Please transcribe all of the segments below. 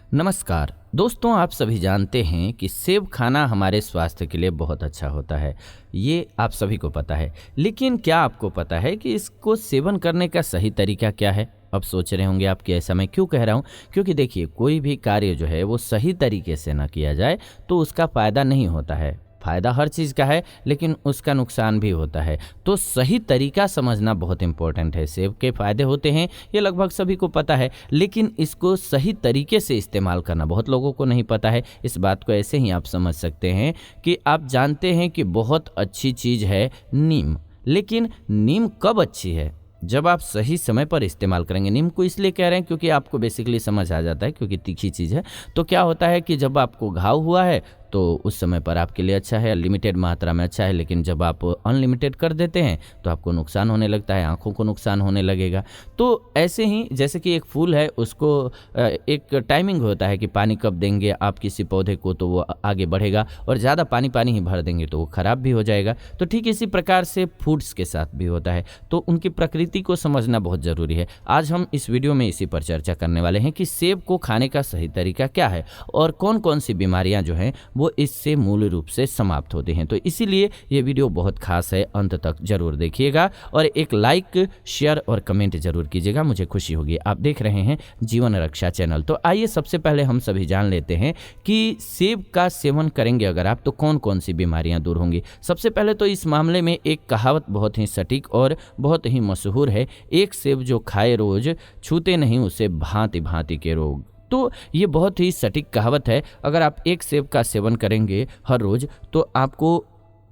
नमस्कार दोस्तों, आप सभी जानते हैं कि सेब खाना हमारे स्वास्थ्य के लिए बहुत अच्छा होता है। ये आप सभी को पता है। लेकिन क्या आपको पता है कि इसको सेवन करने का सही तरीका क्या है? अब सोच रहे होंगे आप कि ऐसा मैं क्यों कह रहा हूँ। क्योंकि देखिए, कोई भी कार्य जो है वो सही तरीके से ना किया जाए तो उसका फ़ायदा नहीं होता है। फ़ायदा हर चीज़ का है, लेकिन उसका नुकसान भी होता है। तो सही तरीका समझना बहुत इम्पोर्टेंट है। सेब के फ़ायदे होते हैं, ये लगभग सभी को पता है, लेकिन इसको सही तरीके से इस्तेमाल करना बहुत लोगों को नहीं पता है। इस बात को ऐसे ही आप समझ सकते हैं कि आप जानते हैं कि बहुत अच्छी चीज़ है नीम, लेकिन नीम कब अच्छी है? जब आप सही समय पर इस्तेमाल करेंगे। नीम को इसलिए कह रहे हैं क्योंकि आपको बेसिकली समझ आ जाता है, क्योंकि तीखी चीज़ है। तो क्या होता है कि जब आपको घाव हुआ है तो उस समय पर आपके लिए अच्छा है, लिमिटेड मात्रा में अच्छा है, लेकिन जब आप अनलिमिटेड कर देते हैं तो आपको नुकसान होने लगता है, आँखों को नुकसान होने लगेगा। तो ऐसे ही जैसे कि एक फूल है, उसको एक टाइमिंग होता है कि पानी कब देंगे आप किसी पौधे को तो वो आगे बढ़ेगा, और ज़्यादा पानी पानी ही भर देंगे तो वो ख़राब भी हो जाएगा। तो ठीक इसी प्रकार से फूड्स के साथ भी होता है, तो उनकी प्रकृति को समझना बहुत ज़रूरी है। आज हम इस वीडियो में इसी पर चर्चा करने वाले हैं कि सेब को खाने का सही तरीका क्या है और कौन कौन सी बीमारियां जो हैं वो इससे मूल रूप से समाप्त होती हैं। तो इसीलिए ये वीडियो बहुत खास है, अंत तक जरूर देखिएगा और एक लाइक, शेयर और कमेंट जरूर कीजिएगा, मुझे खुशी होगी। आप देख रहे हैं जीवन रक्षा चैनल। तो आइए सबसे पहले हम सभी जान लेते हैं कि सेब का सेवन करेंगे अगर आप तो कौन कौन सी बीमारियां दूर होंगी। सबसे पहले तो इस मामले में एक कहावत बहुत ही सटीक और बहुत ही मशहूर है, एक सेब जो खाए रोज, छूते नहीं उसे भांति भांति के रोग। तो ये बहुत ही सटीक कहावत है। अगर आप एक सेब का सेवन करेंगे हर रोज़ तो आपको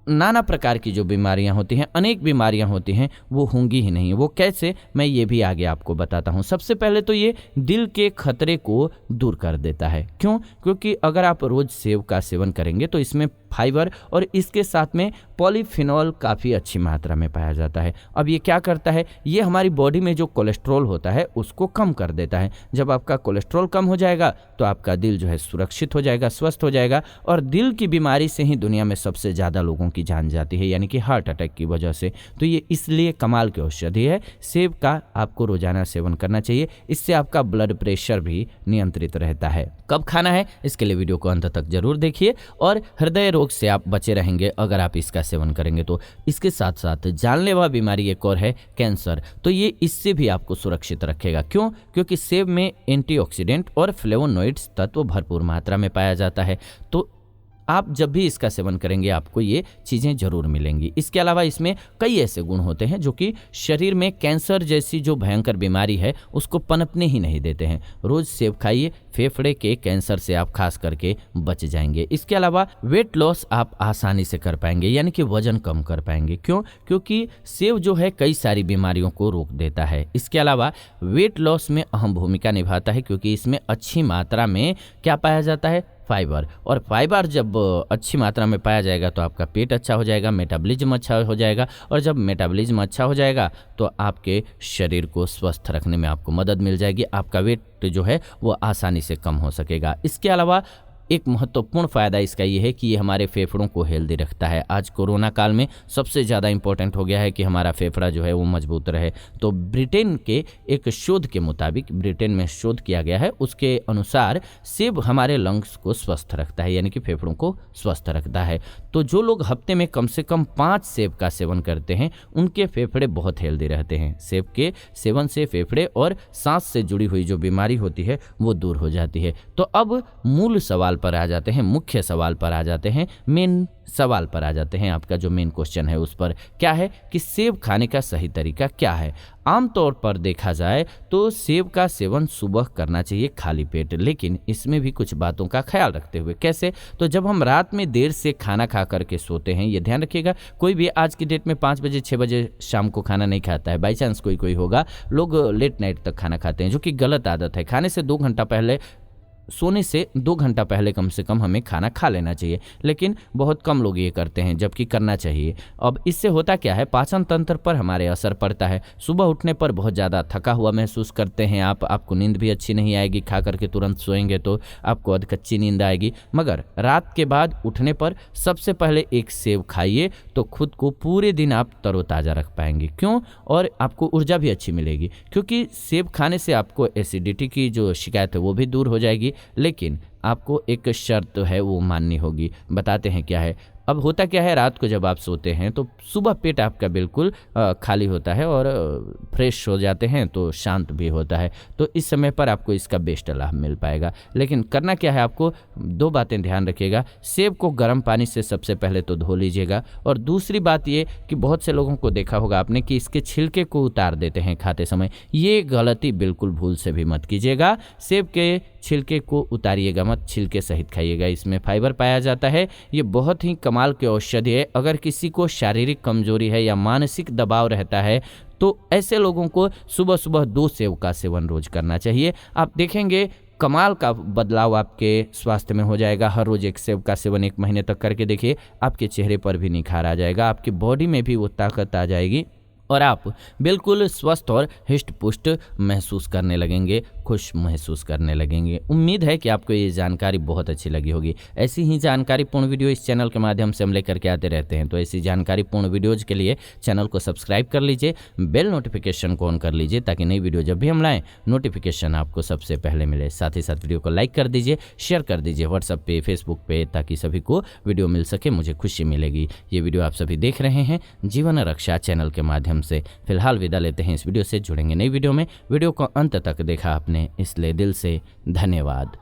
नाना प्रकार की जो बीमारियां होती हैं, अनेक बीमारियां होती हैं, वो होंगी ही नहीं। वो कैसे, मैं ये भी आगे आपको बताता हूँ। सबसे पहले तो ये दिल के खतरे को दूर कर देता है। क्यों? क्योंकि अगर आप रोज़ सेब का सेवन करेंगे तो इसमें फाइबर और इसके साथ में पॉलीफिनॉल काफ़ी अच्छी मात्रा में पाया जाता है। अब ये क्या करता है? ये हमारी बॉडी में जो कोलेस्ट्रॉल होता है उसको कम कर देता है। जब आपका कोलेस्ट्रॉल कम हो जाएगा तो आपका दिल जो है सुरक्षित हो जाएगा, स्वस्थ हो जाएगा, और दिल की बीमारी से ही दुनिया में सबसे ज़्यादा लोगों की जान जाती है, यानी कि हार्ट अटैक की वजह से। तो ये इसलिए कमाल की औषधि है। सेब का आपको रोजाना सेवन करना चाहिए, इससे आपका ब्लड प्रेशर भी नियंत्रित रहता है। कब खाना है इसके लिए वीडियो को अंत तक जरूर देखिए। और हृदय रोग से आप बचे रहेंगे अगर आप इसका सेवन करेंगे तो। इसके साथ साथ जानलेवा बीमारी एक और है, कैंसर। तो ये इससे भी आपको सुरक्षित रखेगा। क्यों? क्योंकि सेब में एंटीऑक्सीडेंट और फ्लेवोनॉइड्स तत्व भरपूर मात्रा में पाया जाता है। तो आप जब भी इसका सेवन करेंगे आपको ये चीज़ें ज़रूर मिलेंगी। इसके अलावा इसमें कई ऐसे गुण होते हैं जो कि शरीर में कैंसर जैसी जो भयंकर बीमारी है उसको पनपने ही नहीं देते हैं। रोज़ सेब खाइए, फेफड़े के कैंसर से आप खास करके बच जाएंगे। इसके अलावा वेट लॉस आप आसानी से कर पाएंगे, यानी कि वजन कम कर पाएंगे। क्यों? क्योंकि सेब जो है कई सारी बीमारियों को रोक देता है। इसके अलावा वेट लॉस में अहम भूमिका निभाता है, क्योंकि इसमें अच्छी मात्रा में क्या पाया जाता है? फाइबर। और फाइबर जब अच्छी मात्रा में पाया जाएगा तो आपका पेट अच्छा हो जाएगा, मेटाबॉलिज्म अच्छा हो जाएगा, और जब मेटाबॉलिज्म अच्छा हो जाएगा तो आपके शरीर को स्वस्थ रखने में आपको मदद मिल जाएगी। आपका वेट जो है वो आसानी से कम हो सकेगा। इसके अलावा एक महत्वपूर्ण फ़ायदा इसका ये है कि ये हमारे फेफड़ों को हेल्दी रखता है। आज कोरोना काल में सबसे ज़्यादा इम्पोर्टेंट हो गया है कि हमारा फेफड़ा जो है वो मजबूत रहे। तो ब्रिटेन के एक शोध के मुताबिक, ब्रिटेन में शोध किया गया है, उसके अनुसार सेब हमारे लंग्स को स्वस्थ रखता है, यानी कि फेफड़ों को स्वस्थ रखता है। तो जो लोग हफ्ते में कम से कम 5 सेब का सेवन करते हैं उनके फेफड़े बहुत हेल्दी रहते हैं। सेब के सेवन से फेफड़े और सांस से जुड़ी हुई जो बीमारी होती है वो दूर हो जाती है। तो अब मूल सवाल पर आ जाते हैं, मुख्य सवाल पर आ जाते हैं, मेन सवाल पर आ जाते हैं। आपका जो मेन क्वेश्चन है उस पर क्या है कि सेब खाने का सही तरीका क्या है। आमतौर पर देखा जाए तो सेब का सेवन सुबह करना चाहिए खाली पेट, लेकिन इसमें भी कुछ बातों का ख्याल रखते हुए। कैसे? तो जब हम रात में देर से खाना खा करके सोते हैं, ये ध्यान रखिएगा, कोई भी आज की डेट में 5 बजे 6 बजे शाम को खाना नहीं खाता है। बाई चांस कोई होगा, लोग लेट नाइट तक खाना खाते हैं, जो कि गलत आदत है। खाने से 2 घंटा पहले, सोने से 2 घंटा पहले कम से कम हमें खाना खा लेना चाहिए, लेकिन बहुत कम लोग ये करते हैं, जबकि करना चाहिए। अब इससे होता क्या है? पाचन तंत्र पर हमारे असर पड़ता है। सुबह उठने पर बहुत ज़्यादा थका हुआ महसूस करते हैं आपको नींद भी अच्छी नहीं आएगी। खा करके तुरंत सोएंगे तो आपको अधकच्ची नींद आएगी। मगर रात के बाद उठने पर सबसे पहले एक सेब खाइए तो खुद को पूरे दिन आप तरोताज़ा रख पाएंगे। क्यों? और आपको ऊर्जा भी अच्छी मिलेगी, क्योंकि सेब खाने से आपको एसिडिटी की जो शिकायत है वो भी दूर हो जाएगी। लेकिन आपको एक शर्त है वो माननी होगी। बताते हैं क्या है। अब होता क्या है, रात को जब आप सोते हैं तो सुबह पेट आपका बिल्कुल खाली होता है और फ्रेश हो जाते हैं, तो शांत भी होता है। तो इस समय पर आपको इसका बेस्ट लाभ मिल पाएगा। लेकिन करना क्या है, आपको 2 बातें ध्यान रखिएगा। सेब को गर्म पानी से सबसे पहले तो धो लीजिएगा, और दूसरी बात ये कि बहुत से लोगों को देखा होगा आपने कि इसके छिलके को उतार देते हैं खाते समय। ये गलती बिल्कुल भूल से भी मत कीजिएगा। सेब के छिलके को उतारिएगा मत, छिलके सहित खाइएगा। इसमें फाइबर पाया जाता है। ये बहुत ही कमाल की औषधि है। अगर किसी को शारीरिक कमजोरी है या मानसिक दबाव रहता है तो ऐसे लोगों को सुबह सुबह 2 सेब का सेवन रोज करना चाहिए। आप देखेंगे कमाल का बदलाव आपके स्वास्थ्य में हो जाएगा। हर रोज 1 सेब का सेवन 1 महीने तक करके देखिए, आपके चेहरे पर भी निखार आ जाएगा, आपकी बॉडी में भी वो ताकत आ जाएगी और आप बिल्कुल स्वस्थ और हिष्ट पुष्ट महसूस करने लगेंगे, खुश महसूस करने लगेंगे। उम्मीद है कि आपको ये जानकारी बहुत अच्छी लगी होगी। ऐसी ही जानकारीपूर्ण वीडियो इस चैनल के माध्यम से हम लेकर के आते रहते हैं, तो ऐसी जानकारीपूर्ण वीडियोज़ के लिए चैनल को सब्सक्राइब कर लीजिए, बेल नोटिफिकेशन को ऑन कर लीजिए ताकि नई वीडियो जब भी हम लाएँ नोटिफिकेशन आपको सबसे पहले मिले। साथ ही साथ वीडियो को लाइक कर दीजिए, शेयर कर दीजिए व्हाट्सएप पे, फेसबुक पे, ताकि सभी को वीडियो मिल सके, मुझे खुशी मिलेगी। ये वीडियो आप सभी देख रहे हैं जीवन रक्षा चैनल के माध्यम से। फिलहाल विदा लेते हैं इस वीडियो से, जुड़ेंगे नई वीडियो में। वीडियो को अंत तक देखा आपने, इसलिए दिल से धन्यवाद।